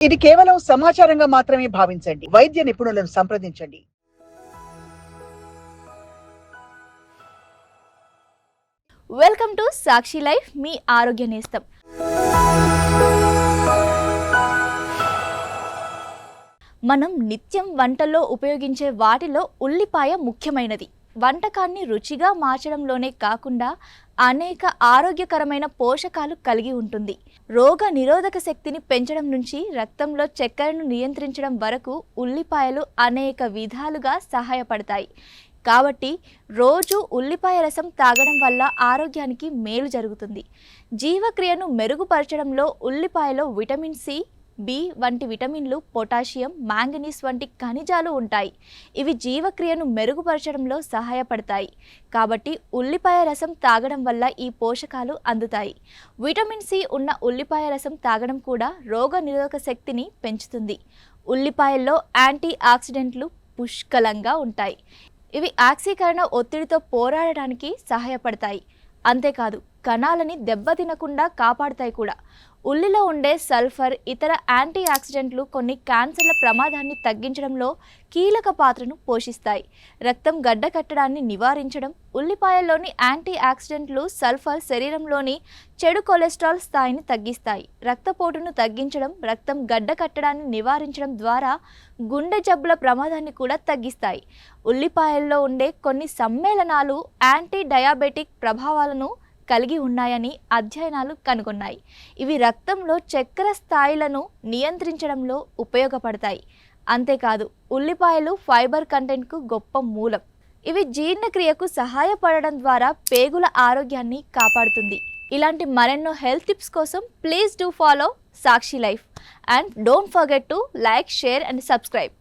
ఇది కేవలం సమాచారంగా మాత్రమే భావించండి. వైద్య నిపుణులను సంప్రదించండి. వెల్కమ్ టు సాక్షి లైఫ్, మీ ఆరోగ్య నేస్తం. మనం నిత్యం వంటల్లో ఉపయోగించే వాటిలో ఉల్లిపాయ ముఖ్యమైనది. వంటకాన్ని రుచిగా మార్చడంలోనే కాకుండా అనేక ఆరోగ్యకరమైన పోషకాలు కలిగి ఉంటుంది. రోగ నిరోధక శక్తిని పెంచడం నుంచి రక్తంలో చక్కెరను నియంత్రించడం వరకు ఉల్లిపాయలు అనేక విధాలుగా సహాయపడతాయి. కాబట్టి రోజు ఉల్లిపాయ రసం తాగడం వల్ల ఆరోగ్యానికి మేలు జరుగుతుంది. జీవక్రియను మెరుగుపరచడంలో ఉల్లిపాయలో విటమిన్ సి, బి వంటి విటమిన్లు, పొటాషియం, మ్యాంగనీస్ వంటి ఖనిజాలు ఉంటాయి. ఇవి జీవక్రియను మెరుగుపరచడంలో సహాయపడతాయి. కాబట్టి ఉల్లిపాయ రసం తాగడం వల్ల ఈ పోషకాలు అందుతాయి. విటమిన్ సి ఉన్న ఉల్లిపాయ రసం తాగడం కూడా రోగ నిరోధక శక్తిని పెంచుతుంది. ఉల్లిపాయల్లో యాంటీ ఆక్సిడెంట్లు పుష్కలంగా ఉంటాయి. ఇవి ఆక్సీకరణ ఒత్తిడితో పోరాడడానికి సహాయపడతాయి. అంతేకాదు, కణాలని దెబ్బతినకుండా కాపాడుతాయి కూడా. ఉల్లిలో ఉండే సల్ఫర్, ఇతర యాంటీ ఆక్సిడెంట్లు కొన్ని క్యాన్సర్ల ప్రమాదాన్ని తగ్గించడంలో కీలక పాత్రను పోషిస్తాయి. రక్తం గడ్డకట్టడాన్ని నివారించడం. ఉల్లిపాయల్లోని యాంటీ ఆక్సిడెంట్లు సల్ఫర్ శరీరంలోని చెడు కొలెస్ట్రాల్ స్థాయిని తగ్గిస్తాయి. రక్తపోటును తగ్గించడం, రక్తం గడ్డకట్టడాన్ని నివారించడం ద్వారా గుండె జబ్బుల ప్రమాదాన్ని కూడా తగ్గిస్తాయి. ఉల్లిపాయల్లో ఉండే కొన్ని సమ్మేళనాలు యాంటీ డయాబెటిక్ ప్రభావాలను కలిగి ఉన్నాయని అధ్యయనాలు కనుగొన్నాయి. ఇవి రక్తంలో చక్కెర స్థాయిలను నియంత్రించడంలో ఉపయోగపడతాయి. అంతేకాదు, ఉల్లిపాయలు ఫైబర్ కంటెంట్కు గొప్ప మూలం. ఇవి జీర్ణక్రియకు సహాయపడడం ద్వారా పేగుల ఆరోగ్యాన్ని కాపాడుతుంది. ఇలాంటి మరెన్నో హెల్త్ టిప్స్ కోసం please do follow Sakshi life and don't forget to like, share and subscribe.